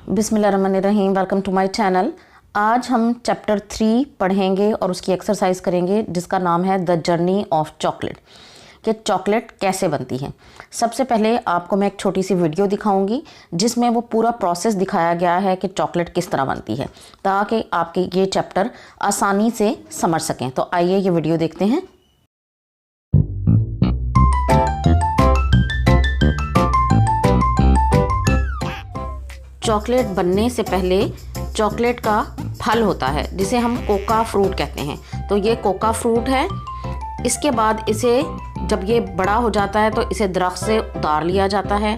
बिस्मिल्लाहिर्रहमानिर्रहीम। Welcome to my channel. आज हम चैप्टर 3 पढ़ेंगे और उसकी एक्सरसाइज करेंगे जिसका नाम है द जर्नी ऑफ चॉकलेट, कि चॉकलेट कैसे बनती है। सबसे पहले आपको मैं एक छोटी सी वीडियो दिखाऊंगी जिसमें वो पूरा प्रोसेस दिखाया गया है कि चॉकलेट किस तरह बनती है, ताकि आपके ये चैप्टर आसानी से समझ सकें। तो आइए ये वीडियो देखते हैं। चॉकलेट बनने से पहले चॉकलेट का फल होता है जिसे हम कोका फ्रूट कहते हैं। तो ये कोका फ्रूट है। इसके बाद इसे जब ये बड़ा हो जाता है तो इसे दरख्त से उतार लिया जाता है।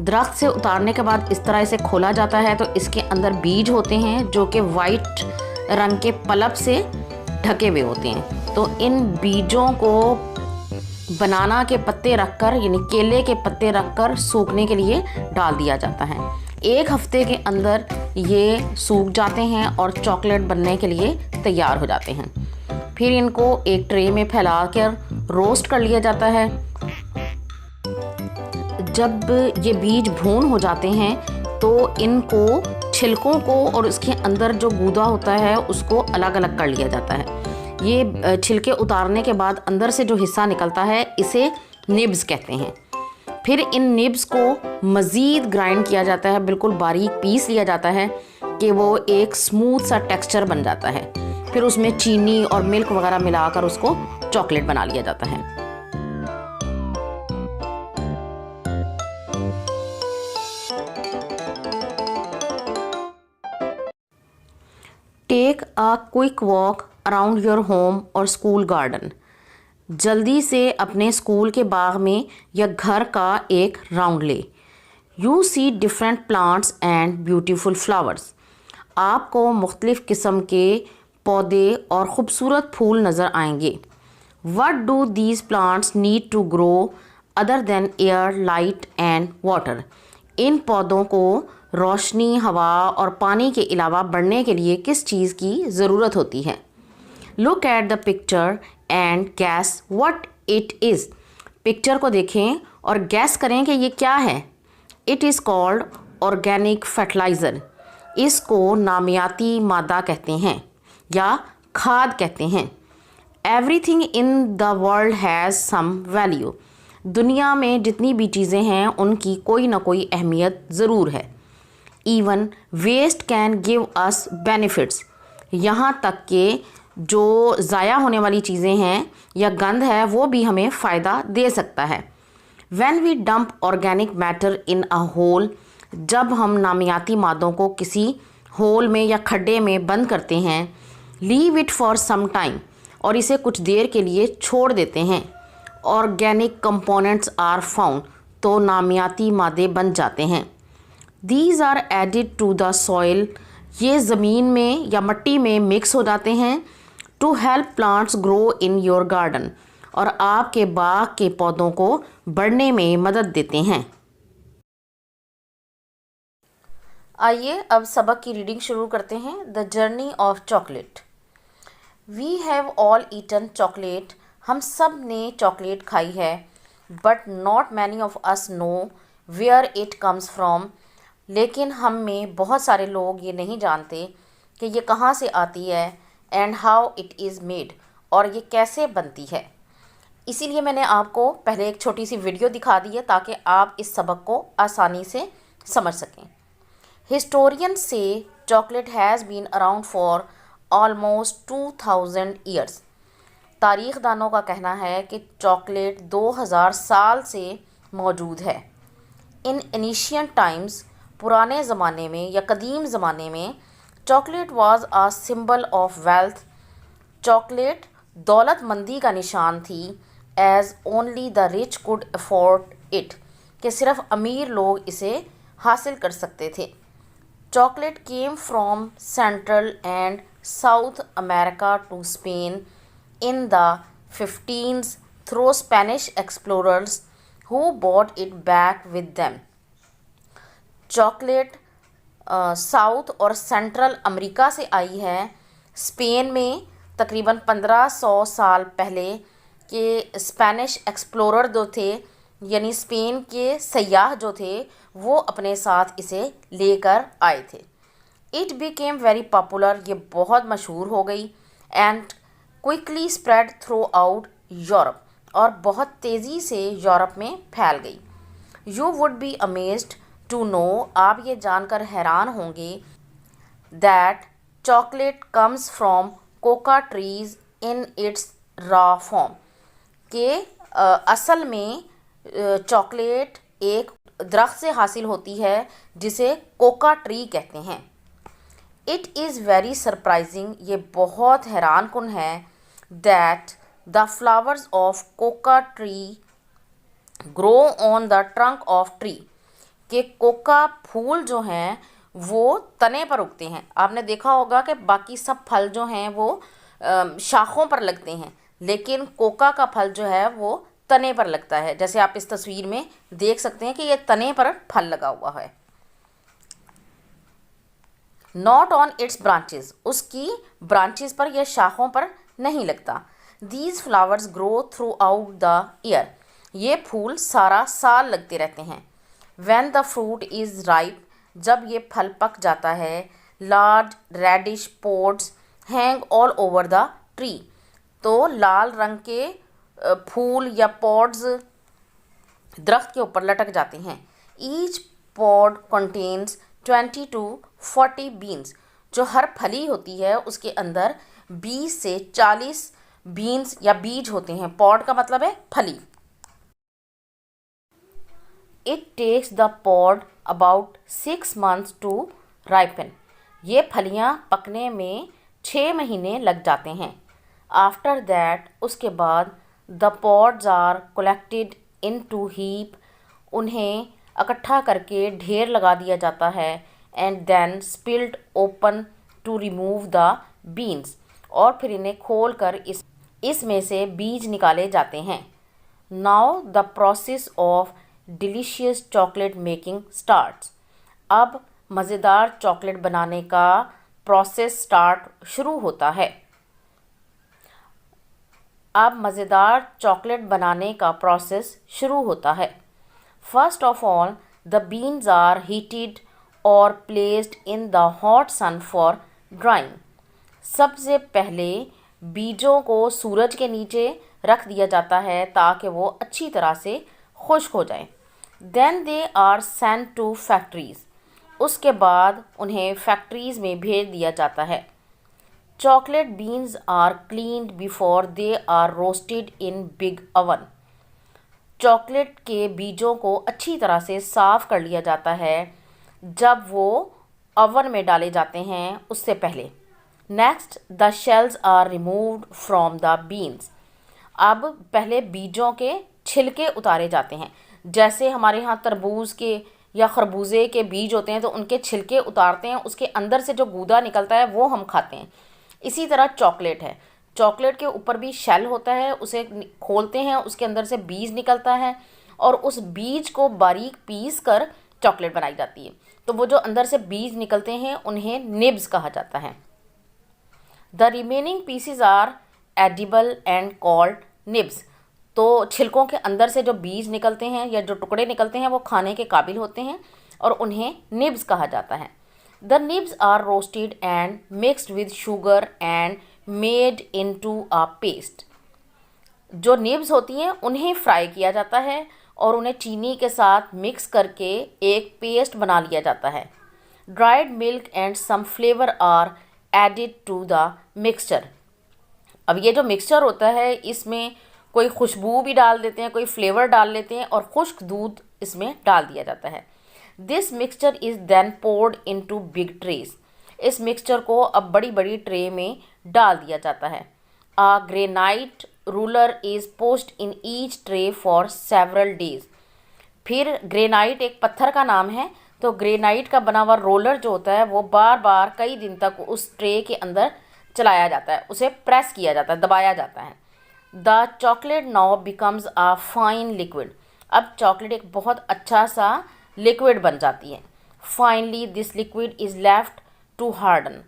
दरख्त से उतारने के बाद इस तरह इसे खोला जाता है तो इसके अंदर बीज होते हैं जो कि वाइट रंग के पल्प से ढके हुए होते हैं। तो इन बीजों को बनाना के पत्ते रखकर यानी केले के पत्ते रखकर सूखने के लिए डाल दिया जाता है। 1 हफ्ते के अंदर ये सूख जाते हैं और चॉकलेट बनने के लिए तैयार हो जाते हैं। फिर इनको एक ट्रे में फैलाकर रोस्ट कर लिया जाता है। जब ये बीज भून हो जाते हैं तो इनको छिलकों को और इसके अंदर जो गूदा होता है उसको अलग अलग कर लिया जाता है। ये छिलके उतारने के बाद अंदर से जो हिस्सा निकलता है इसे निब्स कहते हैं। फिर इन निब्स को मज़ीद ग्राइंड किया जाता है, बिल्कुल बारीक पीस लिया जाता है कि वो एक स्मूथ सा टेक्सचर बन जाता है। फिर उसमें चीनी और मिल्क वगैरह मिलाकर उसको चॉकलेट बना लिया जाता है। Take a quick walk around your home और स्कूल गार्डन। जल्दी से अपने स्कूल के बाग में या घर का एक राउंड ले। You see different plants and beautiful flowers. आपको मुख्तलिफ़ किस्म के पौधे और ख़ूबसूरत फूल नज़र आएंगे। What do these plants need to grow other than air, light and water. इन पौधों को रोशनी, हवा और पानी के अलावा बढ़ने के लिए किस चीज़ की ज़रूरत होती है। Look at the picture and guess what it is. Picture को देखें और गैस करें कि ये क्या है। It is called organic fertiliser. इसको नामियाती मादा कहते हैं या खाद कहते हैं। Everything in the world has some value. दुनिया में जितनी भी चीज़ें हैं उनकी कोई ना कोई अहमियत ज़रूर है। Even waste can give us benefits. यहाँ तक कि जो ज़ाया होने वाली चीज़ें हैं या गंद है वो भी हमें फ़ायदा दे सकता है। When we dump organic matter in a hole. जब हम नामियाती मादों को किसी होल में या खड्डे में बंद करते हैं। Leave it for some time. और इसे कुछ देर के लिए छोड़ देते हैं। Organic components are found. तो नामियाती मादे बन जाते हैं। These are added to the soil. ये ज़मीन में या मिट्टी में मिक्स हो जाते हैं। To help plants grow in your garden. और आपके बाग के पौधों को बढ़ने में मदद देते हैं। आइए अब सबक की रीडिंग शुरू करते हैं। The journey of chocolate. We have all eaten chocolate. हम सब ने चॉकलेट खाई है। But not many of us know where it comes from. लेकिन हम में बहुत सारे लोग ये नहीं जानते कि ये कहाँ से आती है। And how it is made. और ये कैसे बनती है। इसीलिए मैंने आपको पहले एक छोटी सी वीडियो दिखा दी है ताकि आप इस सबक को आसानी से समझ सकें। Historian say chocolate has been around for almost 2000 years. तारीख़ दानों का कहना है कि चॉकलेट 2000 साल से मौजूद है। इन एनिशियंट टाइम्स, पुराने ज़माने में या कदीम ज़माने में, chocolate was a symbol of wealth. Chocolate दौलतमंदी का निशान थी। As only the rich could afford it. कि सिर्फ अमीर लोग इसे हासिल कर सकते थे। Chocolate came from central and south America to Spain in the 15s through Spanish explorers who bought it back with them. Chocolate south और सेंट्रल अमेरिका से आई है। स्पेन में तकरीबन 1500 साल पहले के स्पेनिश एक्सप्लोरर जो थे यानी स्पेन के सयाह जो थे वो अपने साथ इसे लेकर आए थे। इट बिकेम वेरी पॉपुलर, ये बहुत मशहूर हो गई। And quickly spread throughout Europe, और बहुत तेज़ी से यूरोप में फैल गई। You would be amazed to know, आप ये जानकर हैरान होंगे, that chocolate comes from cocoa trees in its raw form, के असल में चॉकलेट एक दरख्त से हासिल होती है जिसे कोका ट्री कहते हैं। इट इज़ वेरी सरप्राइजिंग, ये बहुत हैरान कुन है, that the flowers of Coca tree grow on the trunk of tree, कि कोका फूल जो हैं वो तने पर उगते हैं। आपने देखा होगा कि बाकी सब फल जो हैं वो शाखों पर लगते हैं, लेकिन कोका का फल जो है वो तने पर लगता है। जैसे आप इस तस्वीर में देख सकते हैं कि ये तने पर फल लगा हुआ है। नॉट ऑन इट्स ब्रांचेस, उसकी ब्रांचेस पर या शाखों पर नहीं लगता। These flowers grow throughout the year, ये फूल सारा साल लगते रहते हैं। When the fruit is ripe, जब ये फल पक जाता है, large reddish pods hang all over the tree, तो लाल रंग के फूल या पॉड्स दरख्त के ऊपर लटक जाते हैं। Each pod contains 20 to 40 beans, जो हर फली होती है उसके अंदर 20 से 40 बीन्स या बीज होते हैं। पॉड का मतलब है फली। It takes the pod about 6 months to ripen, ये फलियाँ पकने में 6 महीने लग जाते हैं। आफ्टर दैट, उसके बाद, the pods are collected into heap, उन्हें इकट्ठा करके ढेर लगा दिया जाता है। And then spilled open to remove the beans, और फिर इन्हें खोल कर इसमें से बीज निकाले जाते हैं। Now the process of delicious chocolate making starts, अब मज़ेदार चॉकलेट बनाने का प्रोसेस स्टार्ट शुरू होता है। अब मज़ेदार चॉकलेट बनाने का प्रोसेस शुरू होता है। First of all, the beans are heated और placed in the hot sun for drying, सबसे पहले बीजों को सूरज के नीचे रख दिया जाता है ताकि वो अच्छी तरह से खुश्क हो जाएं। Then they are sent to factories, उसके बाद उन्हें फैक्ट्रीज़ में भेज दिया जाता है। Chocolate beans are cleaned before they are roasted in big oven, chocolate के बीजों को अच्छी तरह से साफ़ कर लिया जाता है जब वो ओवन में डाले जाते हैं उससे पहले। Next, the shells are removed from the beans, अब पहले बीजों के छिलके उतारे जाते हैं। जैसे हमारे यहाँ तरबूज के या खरबूजे के बीज होते हैं तो उनके छिलके उतारते हैं, उसके अंदर से जो गूदा निकलता है वो हम खाते हैं। इसी तरह चॉकलेट है, चॉकलेट के ऊपर भी शेल होता है, उसे खोलते हैं, उसके अंदर से बीज निकलता है और उस बीज को बारीक पीस कर चॉकलेट बनाई जाती है। तो वो जो अंदर से बीज निकलते हैं उन्हें निब्स कहा जाता है। The remaining pieces are edible and called nibs, तो छिलकों के अंदर से जो बीज निकलते हैं या जो टुकड़े निकलते हैं वो खाने के काबिल होते हैं और उन्हें निब्स कहा जाता है। The nibs are roasted and mixed with sugar and made into a paste, जो निब्स होती हैं उन्हें फ्राई किया जाता है और उन्हें चीनी के साथ मिक्स करके एक पेस्ट बना लिया जाता है। Dried milk and some flavour are added to the mixture, अब ये जो मिक्सचर होता है इसमें कोई खुशबू भी डाल देते हैं, कोई फ्लेवर डाल लेते हैं और खुश्क दूध इसमें डाल दिया जाता है। This mixture is then poured into big trays, इस मिक्सचर को अब बड़ी बड़ी ट्रे में डाल दिया जाता है। A granite roller is posed in each tray for several days, फिर ग्रेनाइट एक पत्थर का नाम है, तो ग्रेनाइट का बना हुआ रोलर जो होता है वो बार बार कई दिन तक उस ट्रे के अंदर चलाया जाता है, उसे प्रेस किया जाता है, दबाया जाता है। The chocolate now becomes a fine liquid, अब चॉकलेट एक बहुत अच्छा सा लिक्विड बन जाती है। Finally this liquid is left to harden,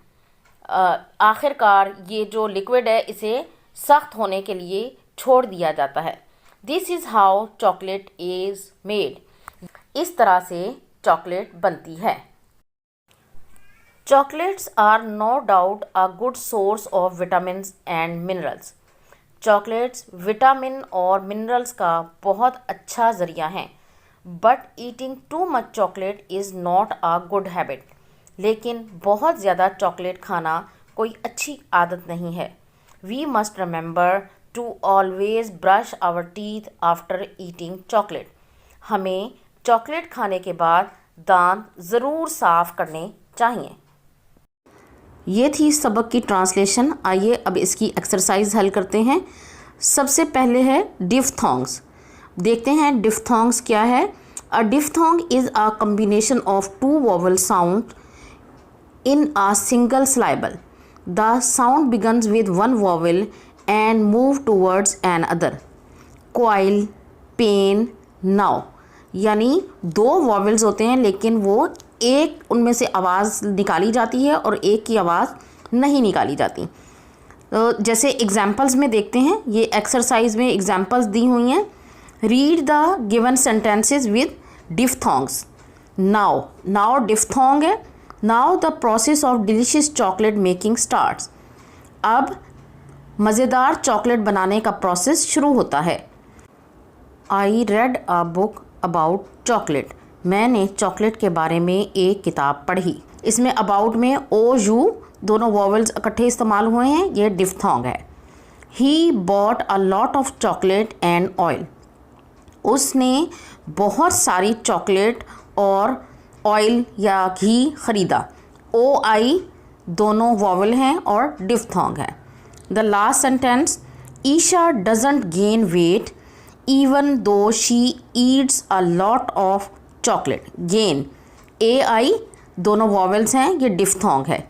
आखिरकार ये जो लिक्विड है इसे सख्त होने के लिए छोड़ दिया जाता है। This is how chocolate is made. इस तरह से चॉकलेट बनती है। Chocolates are no doubt a good source of vitamins and minerals. Chocolates vitamin और मिनरल्स का बहुत अच्छा ज़रिया हैं। But eating too much chocolate is not a good habit. लेकिन बहुत ज़्यादा चॉकलेट खाना कोई अच्छी आदत नहीं है। We must remember to always brush our teeth after eating chocolate. हमें चॉकलेट खाने के बाद दांत ज़रूर साफ़ करने चाहिए। ये थी सबक की ट्रांसलेशन। आइए अब इसकी एक्सरसाइज हल करते हैं। सबसे पहले है डिफ्थोंग्स। देखते हैं डिफ्थोंग्स क्या है। A diphthong is a combination of two vowel sound in a single syllable. The sound begins with one vowel and move towards another. Coil, pain, now. यानी दो वॉवल्स होते हैं लेकिन वो एक उनमें से आवाज़ निकाली जाती है और एक की आवाज़ नहीं निकाली जाती। तो जैसे एग्जाम्पल्स में देखते हैं, ये एक्सरसाइज में एग्जाम्पल्स दी हुई हैं। Read the given sentences with diphthongs. Now diphthong है। Now the process of delicious chocolate making starts. अब मज़ेदार चॉकलेट बनाने का प्रोसेस शुरू होता है। I read a book about chocolate. मैंने चॉकलेट के बारे में एक किताब पढ़ी। इसमें अबाउट में ओ यू दोनों वॉवल्स इकट्ठे इस्तेमाल हुए हैं। ये डिफ्थोंग है। He bought a lot of chocolate and oil. उसने बहुत सारी चॉकलेट और ऑयल या घी ख़रीदा। ओ आई दोनों वॉवल हैं और डिफ्थोंग है। The last sentence, Isha doesn't gain weight even though she eats a lot of chocolate. Gain A I दोनों वॉवल्स हैं, ये डिफ्थोंग है।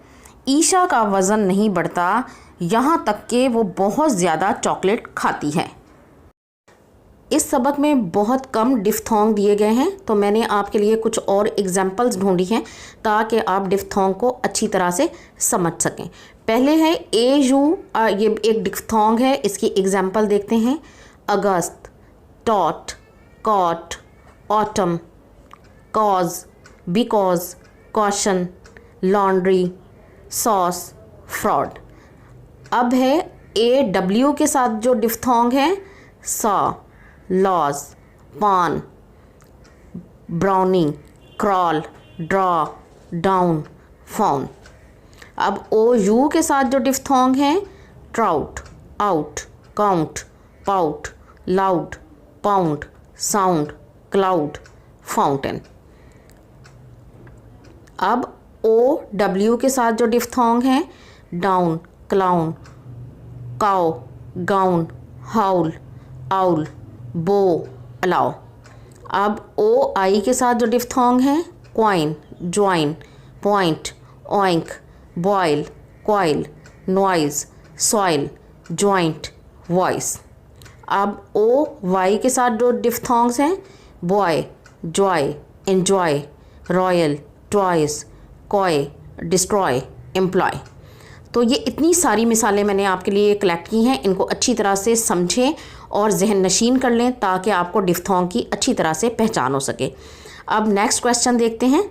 ईशा का वज़न नहीं बढ़ता यहाँ तक कि वो बहुत ज़्यादा चॉकलेट खाती है। इस सबक में बहुत कम डिफ्थोंग दिए गए हैं, तो मैंने आपके लिए कुछ और एग्जाम्पल्स ढूंढी हैं ताकि आप डिफ्थोंग को अच्छी तरह से समझ सकें। पहले है ए यू, ये एक डिफ्थोंग है। इसकी एग्जाम्पल देखते हैं। August, taught, caught, autumn, cause, because, caution, laundry, sauce, fraud. अब है ए डब्ल्यू के साथ जो डिफ्थोंग है, saw, laws, pawn, brownie, crawl, draw, down, fawn. अब ओ यू के साथ जो डिफ्थोंग है, trout, out, count, pout, loud, pound, sound, cloud, fountain. अब ओ डब्ल्यू के साथ जो डिफ्थोंग है, down, clown, cow, gown, howl, owl, bow, allow. अब ओ आई के साथ जो डिफ्थोंग है, coin, join, point, oink, boil, coil, noise, soil, joint, voice. अब ओ वाई के साथ जो डिफ्थोंग्स हैं, boy, joy, enjoy, royal, toys, coy, destroy, employ. तो ये इतनी सारी मिसालें मैंने आपके लिए कलेक्ट की हैं। इनको अच्छी तरह से समझें और जहन नशीन कर लें ताकि आपको डिफ्थोंग की अच्छी तरह से पहचान हो सके। अब नेक्स्ट क्वेश्चन देखते हैं।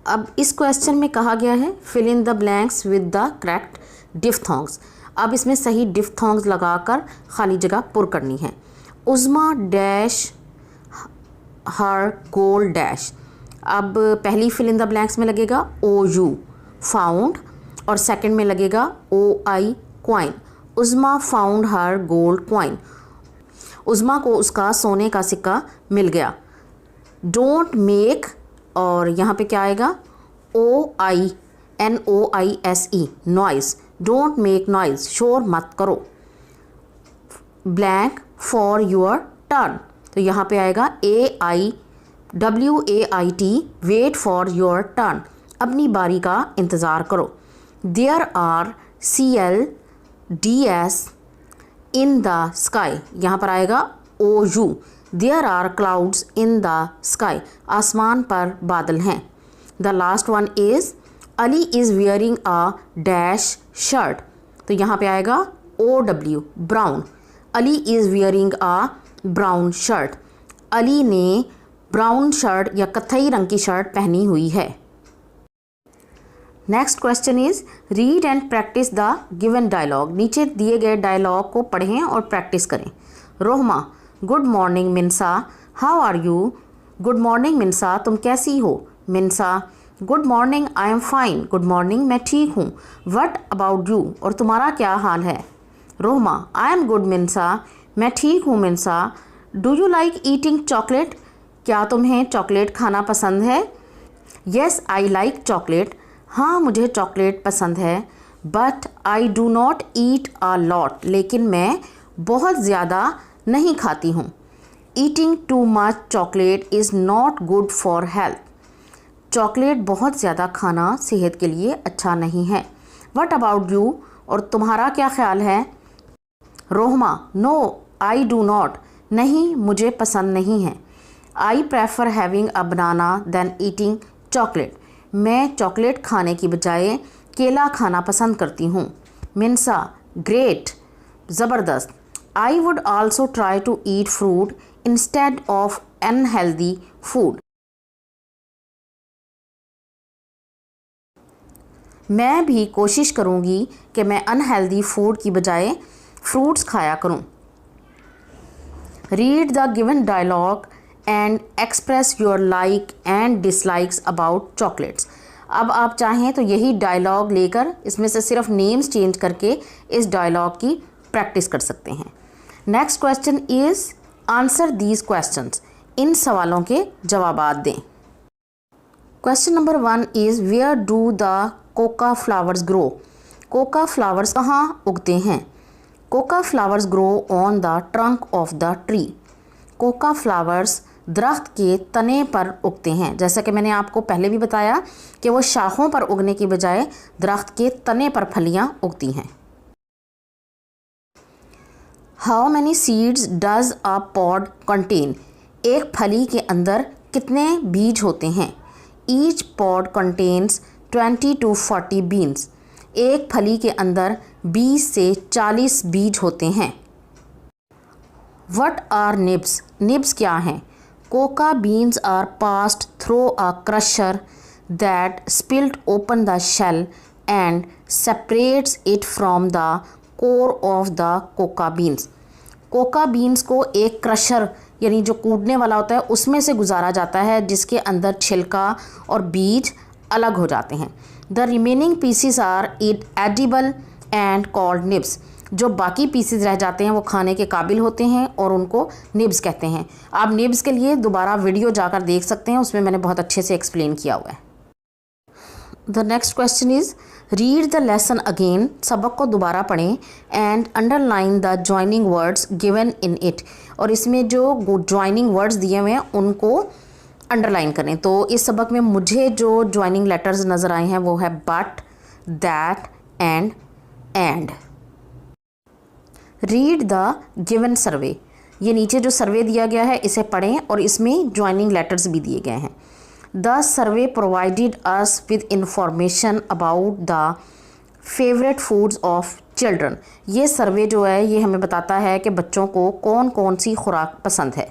अब इस क्वेश्चन में कहा गया है fill in the blanks with the correct diphthongs. अब इसमें सही डिफ्थोंग्स लगाकर खाली जगह पुर करनी है। उज़्मा डैश हर गोल डैश। अब पहली फिल इन द ब्लैंक्स में लगेगा ओ यू, फाउंड, और सेकंड में लगेगा ओ आई, क्वाइन। उज़्मा फाउंड हर गोल्ड क्वाइन। उज़्मा को उसका सोने का सिक्का मिल गया। डोंट मेक, और यहाँ पे क्या आएगा, O I, N O I S E, noise. Don't make noise, शोर मत करो। ब्लैंक फॉर योर टर्न, तो यहाँ पे आएगा A I W A I T, wait for your turn, अपनी बारी का इंतज़ार करो। There are C L D S in the sky, यहाँ पर आएगा O U. There are clouds in the sky, आसमान पर बादल हैं। The last one is Ali is wearing a dash shirt, तो यहाँ पे आएगा O W, brown. Ali is wearing a brown shirt. Ali ने ब्राउन शर्ट या कत्थई रंग की शर्ट पहनी हुई है। Next question is read and practice the given dialogue. नीचे दिए गए डायलॉग को पढ़ें और प्रैक्टिस करें। Rohma, good morning Minsa, how are you. Good morning Minsa, तुम कैसी हो। Minsa, good morning, I am fine. Good morning, मैं ठीक हूँ। व्हाट अबाउट यू, और तुम्हारा क्या हाल है। Rohma, I am good Minsa, मैं ठीक हूँ Minsa. Do you like eating chocolate, क्या तुम्हें चॉकलेट खाना पसंद है। येस आई लाइक चॉकलेट, हाँ मुझे चॉकलेट पसंद है। But I do not eat a lot, लेकिन मैं बहुत ज़्यादा नहीं खाती हूँ। Eating too much chocolate is not good for health, chocolate बहुत ज़्यादा खाना सेहत के लिए अच्छा नहीं है। वट अबाउट यू, और तुम्हारा क्या ख्याल है। Rohma, no I do not, नहीं मुझे पसंद नहीं है। I prefer having a banana than eating chocolate, मैं चॉकलेट खाने की बजाय केला खाना पसंद करती हूँ। मिनसा, ग्रेट, ज़बरदस्त। I would also try to eat fruit instead of unhealthy food, मैं भी कोशिश करूँगी कि मैं अनहेल्दी फूड की बजाय फ्रूट्स खाया करूँ। Read the given dialogue and express your like and dislikes about chocolates. अब आप चाहें तो यही डायलॉग लेकर इसमें से सिर्फ नेम्स चेंज करके इस डायलॉग की प्रैक्टिस कर सकते हैं। Next question is answer these questions, इन सवालों के जवाबात दें। Question number 1 is where do the cocoa flowers grow, cocoa flowers कहाँ उगते हैं। Cocoa flowers grow on the trunk of the tree, cocoa flowers दरख्त के तने पर उगते हैं। जैसा कि मैंने आपको पहले भी बताया कि वो शाखों पर उगने की बजाय दरख्त के तने पर फलियां उगती हैं। How many seeds does a pod contain, एक फली के अंदर कितने बीज होते हैं। Each pod contains 20 to 40 beans, एक फली के अंदर 20 से 40 बीज होते हैं। वट आर निब्स, निब्स क्या हैं। Cocoa beans are passed through a crusher that split open the shell and separates it from the core of the cocoa beans, cocoa beans को एक क्रशर यानी जो कूटने वाला होता है उसमें से गुजारा जाता है, जिसके अंदर छिलका और बीज अलग हो जाते हैं। The remaining pieces are it edible and called nibs, जो बाकी पीसेस रह जाते हैं वो खाने के काबिल होते हैं और उनको निब्स कहते हैं। आप निब्स के लिए दोबारा वीडियो जाकर देख सकते हैं, उसमें मैंने बहुत अच्छे से एक्सप्लेन किया हुआ है। The next question is read the lesson again, सबक को दोबारा पढ़ें and underline the joining words given in it, और इसमें जो ज्वाइनिंग वर्ड्स दिए हुए हैं उनको अंडरलाइन करें। तो इस सबक में मुझे जो ज्वाइनिंग लेटर्स नज़र आए हैं वो है but, that and. Read the given survey, ये नीचे जो सर्वे दिया गया है इसे पढ़ें और इसमें ज्वाइनिंग लेटर्स भी दिए गए हैं। The survey provided us with information about the favourite foods of children, ये सर्वे जो है ये हमें बताता है कि बच्चों को कौन कौन सी खुराक पसंद है।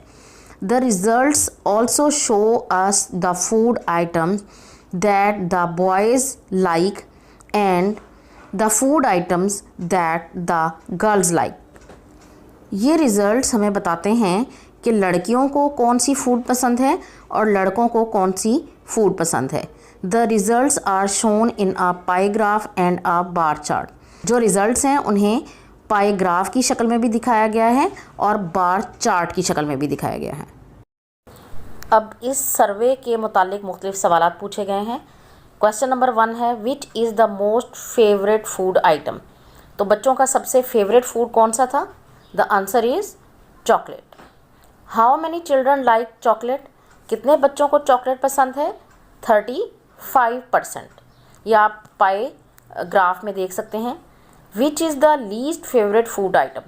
The results also show us the food items that the boys like and the food items that the girls like, ये रिज़ल्ट्स हमें बताते हैं कि लड़कियों को कौन सी फूड पसंद है और लड़कों को कौन सी फूड पसंद है। The results are shown in a pie graph and a bar chart, जो रिज़ल्ट्स हैं उन्हें पाई ग्राफ की शक्ल में भी दिखाया गया है और बार चार्ट की शक्ल में भी दिखाया गया है। अब इस सर्वे के मुतालिक मुख्तलिफ सवालात पूछे गए हैं। क्वेश्चन नंबर 1 है which is the most favourite food item, तो बच्चों का सबसे फेवरेट फूड कौन सा था। The answer is chocolate. How many children like chocolate, कितने बच्चों को चॉकलेट पसंद है। 35%, या आप पाए ग्राफ में देख सकते हैं। Which is the least favourite food item,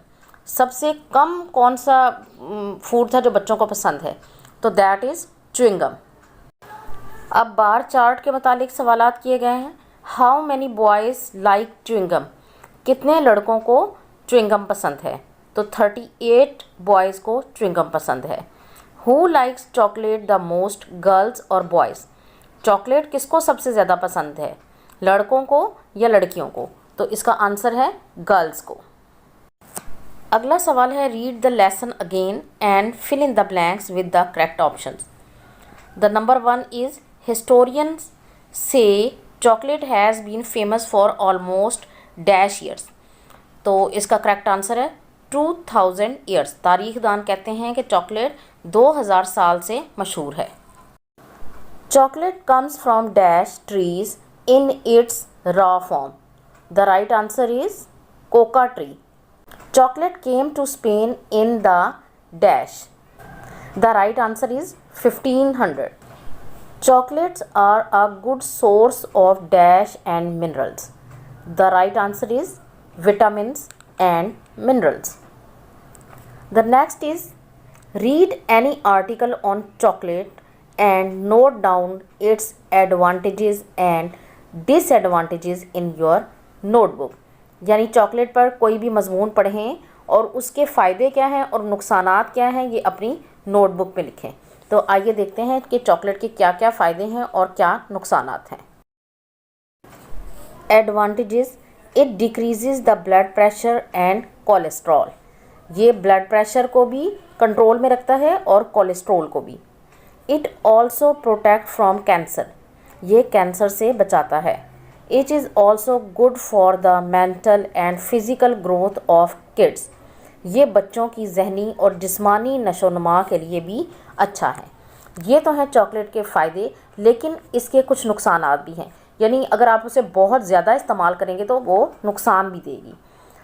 सबसे कम कौन सा फूड था जो बच्चों को पसंद है, तो दैट इज़ च्युइंगम। अब बार चार्ट के मुतालिक सवालात किए गए हैं। How many boys like chewing gum, कितने लड़कों को च्युइंगम पसंद है। तो 38 बॉयज़ को च्युइंगम पसंद है। Who likes chocolate the most, girls और बॉयज़? चॉकलेट किसको सबसे ज़्यादा पसंद है, लड़कों को या लड़कियों को? तो इसका आंसर है गर्ल्स को। अगला सवाल है, read the lesson again and fill in the blanks with the correct options. The number 1 is historians say chocolate has been famous for almost dash years. तो इसका करेक्ट आंसर है 2000 ईयर्स। तारीखदान कहते हैं कि चॉकलेट 2000 साल से मशहूर है। Chocolate comes from dash trees in its raw form. The right answer is cocoa tree. Chocolate came to Spain in the dash. The right answer is 1500. Chocolates are a good source of dash and minerals. The right answer is vitamins and minerals. The next is, read any article on chocolate and note down its advantages and disadvantages in your notebook. यानी chocolate पर कोई भी मजमून पढ़ें और उसके फ़ायदे क्या हैं और नुकसानात क्या हैं, ये अपनी नोटबुक में लिखें। तो आइए देखते हैं कि चॉकलेट के क्या क्या फ़ायदे हैं और क्या नुकसानात हैं। Advantages, it decreases the blood pressure and cholesterol. ये ब्लड प्रेशर को भी कंट्रोल में रखता है और कोलेस्ट्रॉल को भी। It also protect from cancer. ये कैंसर से बचाता है। It is also good for the mental and physical growth of kids. ये बच्चों की जहनी और जिस्मानी नशोनुमा के लिए भी अच्छा है। ये तो हैं चॉकलेट के फ़ायदे, लेकिन इसके कुछ नुकसानात भी हैं। यानी अगर आप उसे बहुत ज़्यादा इस्तेमाल करेंगे तो वो नुकसान भी देगी।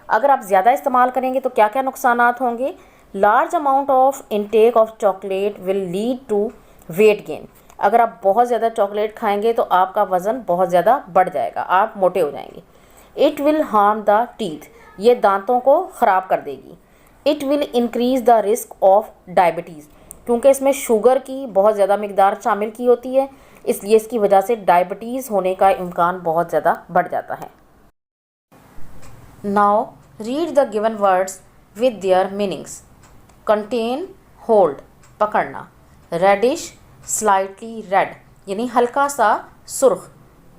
अगर आप ज़्यादा इस्तेमाल करेंगे तो क्या क्या नुकसानात होंगे? Large amount of intake of chocolate will lead to weight gain. अगर आप बहुत ज़्यादा चॉकलेट खाएंगे तो आपका वज़न बहुत ज़्यादा बढ़ जाएगा, आप मोटे हो जाएंगे। It will harm the teeth. ये दांतों को ख़राब कर देगी। It will increase the risk of diabetes, क्योंकि इसमें शुगर की बहुत ज़्यादा मिकदार शामिल की होती है, इसलिए इसकी वजह से डायबिटीज़ होने का इम्कान बहुत ज़्यादा बढ़ जाता है। Now read the given words with their meanings. Contain, hold, पकड़ना। रेडिश, स्लाइटली रेड यानी हल्का सा सुर्ख।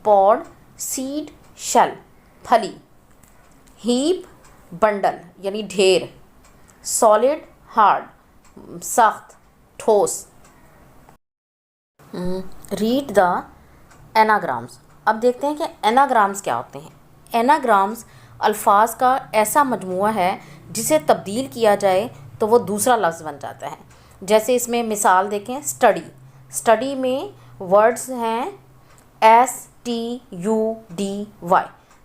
पॉड, सीड, शेल, फली। हीप, बंडल यानी ढेर। सॉलिड, हार्ड, सख्त, ठोस। Read the anagrams. अब देखते हैं कि एनाग्राम्स क्या होते हैं। एनाग्राम्स अल्फाज का ऐसा मजमुआ है जिसे तब्दील किया जाए तो वो दूसरा लफ्ज़ बन जाता है। जैसे इसमें मिसाल देखें, स्टडी। स्टडी में वर्ड्स हैं STUDY।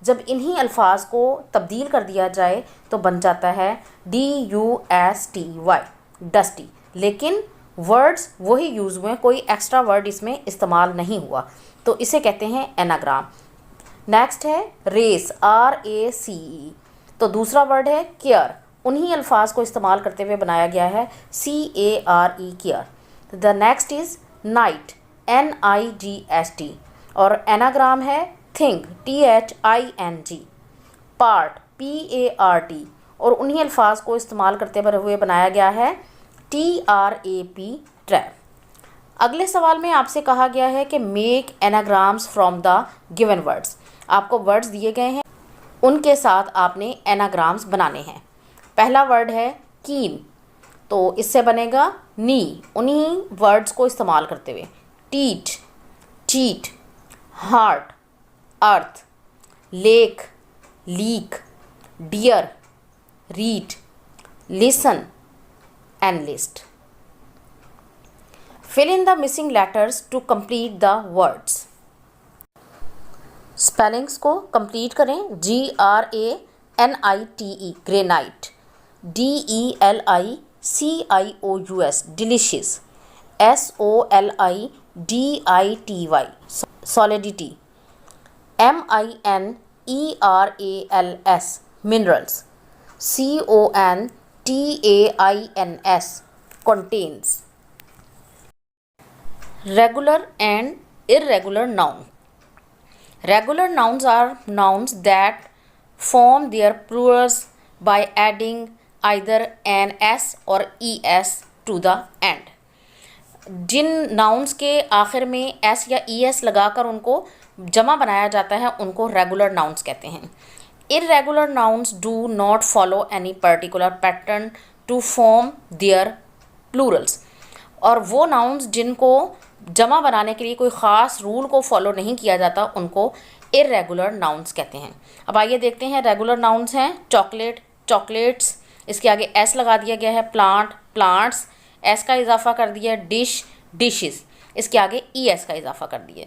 जब इन्हीं अल्फाज को तब्दील कर दिया जाए तो बन जाता है DUSTY, डस्टी। लेकिन वर्ड्स वही यूज़ हुए, कोई एक्स्ट्रा वर्ड इसमें इस्तेमाल नहीं हुआ, तो इसे कहते हैं एनाग्राम। नेक्स्ट है रेस, RACE। तो दूसरा वर्ड है केयर, उन्हीं अल्फाज को इस्तेमाल करते हुए बनाया गया है CARE, care. The next is night, NIGHT। और एनाग्राम है थिंग, THING। Part, PART। और उन्हीं अल्फाज को इस्तेमाल करते हुए बनाया गया है TRAP, ट्रैप। अगले सवाल में आपसे कहा गया है कि make anagrams from the given words. आपको वर्ड्स दिए गए हैं, उनके साथ आपने एनाग्राम्स बनाने हैं। पहला वर्ड है कीन, तो इससे बनेगा नी, उन्हीं वर्ड्स को इस्तेमाल करते हुए। Teach, cheat. Heart, earth. Lake, leak. Dear, read. Listen, enlist. Fill in the missing letters to complete the words. Spellings को कंप्लीट करें। GRANITE, granite. DELICIOUS, delicious. SOLIDITY, solidity. MINERALS, minerals. CONTAINS, contains. Regular and irregular noun. Regular nouns are nouns that form their plurals by adding either an s or es to the end। जिन nouns के आखिर में S या E S लगाकर उनको जमा बनाया जाता है उनको रेगुलर नाउन्स कहते हैं। Irregular nouns do not follow any particular pattern to form their plurals. और वो नाउन्स जिनको जमा बनाने के लिए कोई ख़ास रूल को फॉलो नहीं किया जाता उनको इर्रेगुलर नाउन्स कहते हैं। अब आइए देखते हैं रेगुलर नाउन्स हैं। चॉकलेट, चॉकलेट्स, इसके आगे एस लगा दिया गया है। प्लांट, प्लांट्स, एस का इजाफा कर दिया। डिश, डिशेस, इसके आगे ई एस का इजाफा कर दिया।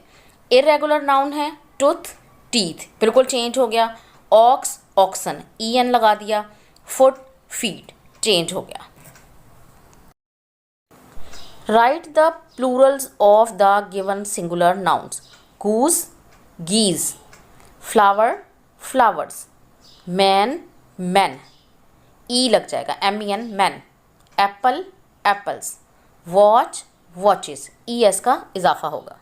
इर्रेगुलर नाउन है टूथ, टीथ, बिल्कुल चेंज हो गया। ऑक्स, ऑक्सन, ई एन लगा दिया। फुट, फीट, चेंज हो गया। Write the plurals of the given singular nouns. Goose, geese, flower, flowers, man, men, E लग जाएगा, M E N, men. Apple, apples, watch, watches, E S का इजाफा होगा।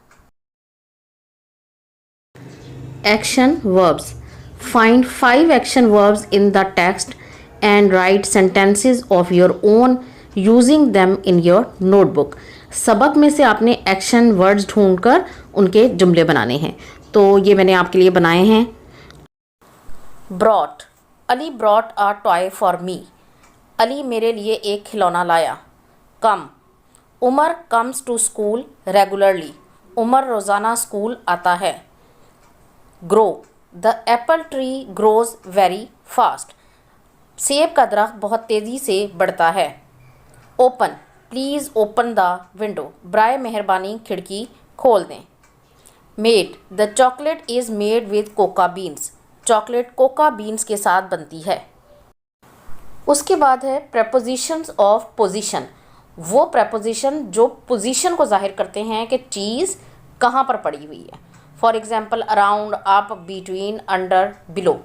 Action verbs. Find 5 action verbs in the text and write sentences of your own using them in your notebook. सबक में से आपने action words ढूंढकर उनके जुमले बनाने हैं, तो ये मैंने आपके लिए बनाए हैं। Brought, Ali brought a toy for me, Ali मेरे लिए एक खिलौना लाया। Come, Umar comes to school regularly, Umar रोज़ाना स्कूल आता है। Grow, the apple tree grows very fast, सेब का दरख्त बहुत तेज़ी से बढ़ता है। Open, please open the window, बराए मेहरबानी खिड़की खोल दें। Made, the chocolate is made with cocoa beans, chocolate cocoa beans के साथ बनती है। उसके बाद है प्रेपोजिशंस ऑफ पोजीशन, वो प्रेपोजिशन जो पोजीशन को जाहिर करते हैं कि चीज़ कहाँ पर पड़ी हुई है। For example, around, up, between, under, below.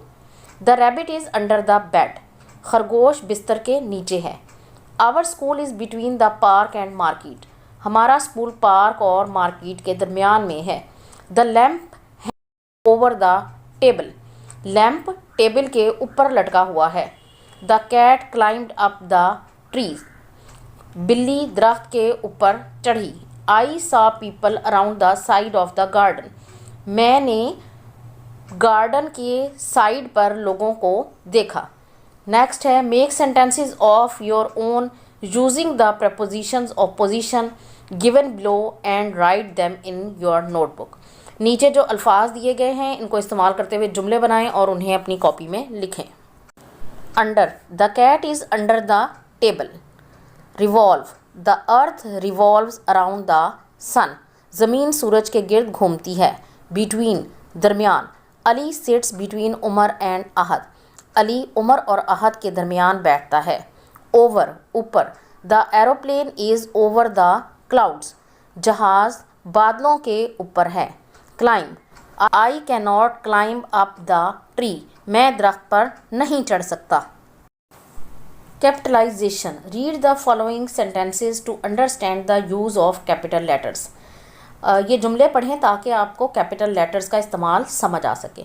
The rabbit is under the bed, खरगोश बिस्तर के नीचे है। Our school is between the park and market, हमारा स्कूल पार्क और मार्केट के दरमियान में है। द लैम्प है over the table, lamp table के ऊपर लटका हुआ है। The cat climbed up the trees, बिल्ली दरख्त के ऊपर चढ़ी। I saw people around the side of the garden, मैंने गार्डन के साइड पर लोगों को देखा। नेक्स्ट है make sentences of your own using the propositions of position given below and write them in your notebook. नीचे जो अल्फाज दिए गए हैं इनको इस्तेमाल करते हुए जुमले बनाएं और उन्हें अपनी कॉपी में लिखें। Under, the cat is under the table. Revolve, the earth revolves around the sun, ज़मीन सूरज के गिर्द घूमती है। बिटवीन, दरमियान, Ali sits between Umar and Ahad, Ali Umar और अहद के दरमियान बैठता है। ओवर, ऊपर, the aeroplane is over the clouds, जहाज़ बादलों के ऊपर है। Climb, I can not climb up the tree, मैं दरख्त पर नहीं चढ़ सकता। Capitalisation, read the following sentences to understand the use of capital letters. ये जुमले पढ़ें ताकि आपको कैपिटल लेटर्स का इस्तेमाल समझ आ सके।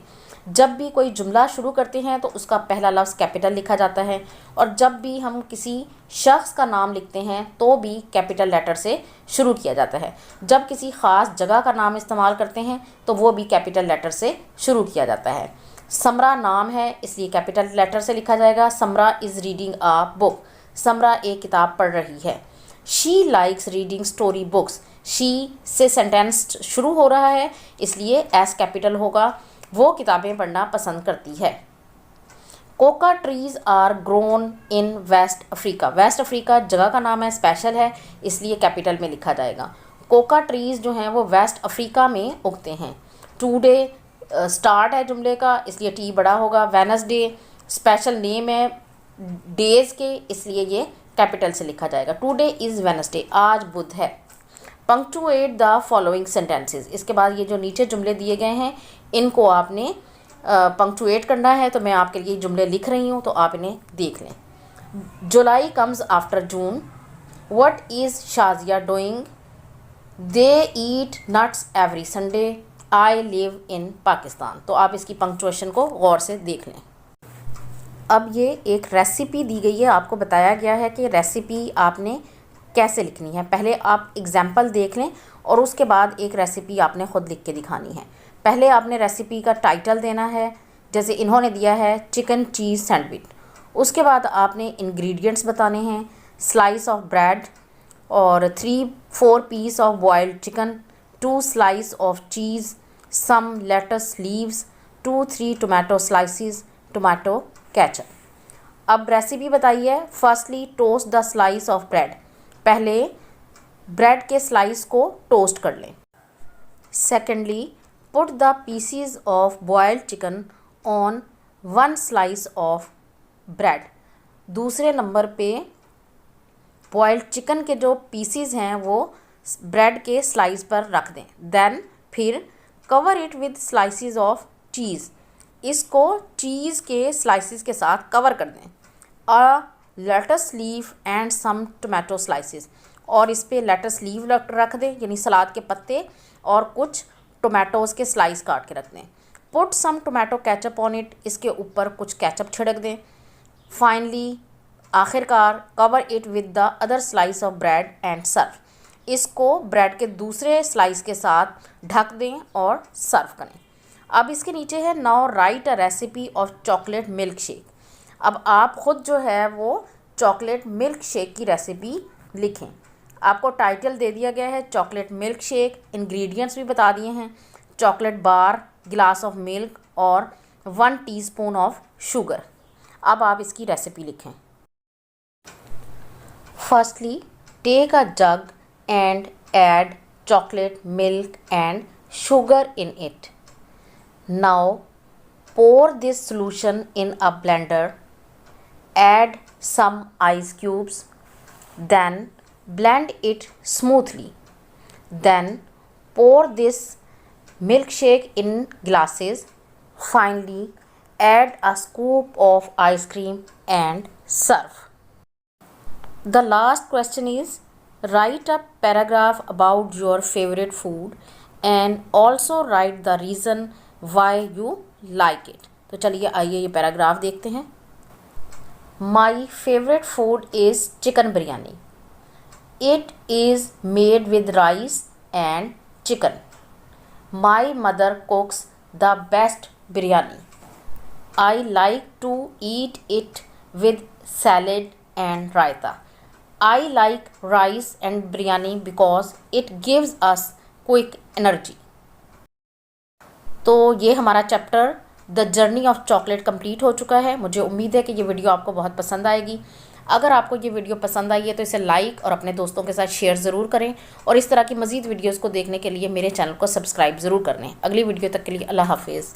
जब भी कोई जुमला शुरू करते हैं तो उसका पहला लफ्ज़ कैपिटल लिखा जाता है, और जब भी हम किसी शख्स का नाम लिखते हैं तो भी कैपिटल लेटर से शुरू किया जाता है। जब किसी ख़ास जगह का नाम इस्तेमाल करते हैं तो वो भी कैपिटल लेटर से शुरू किया जाता है। समरा नाम है इसलिए कैपिटल लेटर से लिखा जाएगा। समरा इज़ रीडिंग अ बुक, समरा एक किताब पढ़ रही है। She likes reading story books, she से सेंटेंस शुरू हो रहा है इसलिए एस कैपिटल होगा, वो किताबें पढ़ना पसंद करती है। Cocoa trees are grown in West Africa, West Africa जगह का नाम है, स्पेशल है इसलिए कैपिटल में लिखा जाएगा। कोका ट्रीज़ जो हैं वो वेस्ट अफ्रीका में उगते हैं। टुडे स्टार्ट है जुमले का इसलिए टी बड़ा होगा। वेनसडे स्पेशल नेम है डेज़ के इसलिए ये कैपिटल से लिखा जाएगा। टुडे इज़ वेनसडे, आज बुध है। पंक्चुएट द फॉलोइंग सेंटेंसेस, इसके बाद ये जो नीचे जुमले दिए गए हैं इनको आपने पंक्चुएट करना है, तो मैं आपके लिए जुमले लिख रही हूँ तो आप इन्हें देख लें। July comes after June, what is Shazia doing, they eat nuts every Sunday, I live in Pakistan. तो आप इसकी पंक्चुएशन को गौर से देख लें। अब ये एक रेसिपी दी गई है, आपको बताया गया है कि रेसिपी आपने कैसे लिखनी है। पहले आप एग्जाम्पल देख लें और उसके बाद एक रेसिपी आपने ख़ुद लिख के दिखानी है। पहले आपने रेसिपी का टाइटल देना है, जैसे इन्होंने दिया है चिकन चीज़ सैंडविच। उसके बाद आपने इंग्रेडिएंट्स बताने हैं, स्लाइस ऑफ ब्रेड और 3-4 piece of boiled chicken, 2 slice of cheese, some lettuce leaves, 2-3 tomato slices, tomato ketchup. अब रेसिपी बताइए। Firstly toast the slice of bread, पहले ब्रेड के स्लाइस को टोस्ट कर लें। Secondly put the pieces of boiled chicken on 1 slice of bread, दूसरे number पे boiled chicken के जो पीसीज हैं वो ब्रेड के स्लाइस पर रख दें। देन फिर cover it with slices of cheese, इसको चीज़ के स्लाइसिस के साथ कवर कर दें। A lettuce leaf and some tomato slices, और इस पर लेटस लीव रख दें, यानी सलाद के पत्ते, और कुछ टोमेटोज़ के स्लाइस काट के रख दें। Put some tomato ketchup on it, इसके ऊपर कुछ केचप छिड़क दें। फाइनली आखिरकार cover it with the other slice of bread and serve, इसको ब्रेड के दूसरे स्लाइस के साथ ढक दें और सर्व करें। अब इसके नीचे है now right a recipe of chocolate milk shake. अब आप ख़ुद जो है वो चॉकलेट मिल्क शेक की रेसिपी लिखें। आपको टाइटल दे दिया गया है चॉकलेट मिल्क शेक, इंग्रेडिएंट्स भी बता दिए हैं, चॉकलेट बार, गिलास ऑफ मिल्क और 1 टीस्पून ऑफ शुगर। अब आप इसकी रेसिपी लिखें। Firstly take a jug and add chocolate milk and sugar in it. Now pour this solution in a blender, add some ice cubes, then blend it smoothly. Then pour this milkshake in glasses. Finally, add a scoop of ice cream and serve. The last question is, write a paragraph about your favorite food and also write the reason why you like it. तो चलिए आइए ये paragraph देखते हैं. My favorite food is chicken biryani. It is made with rice and chicken. My mother cooks the best biryani. I like to eat it with salad and raita. I like rice and biryani because it gives us quick energy. तो ये हमारा chapter the journey of chocolate complete हो चुका है. मुझे उम्मीद है कि ये वीडियो आपको बहुत पसंद आएगी. अगर आपको ये वीडियो पसंद आई है तो इसे लाइक और अपने दोस्तों के साथ शेयर ज़रूर करें और इस तरह की मज़ीद वीडियोज़ को देखने के लिए मेरे चैनल को सब्सक्राइब ज़रूर कर लें. अगली वीडियो तक के लिए अल्लाह हाफिज़.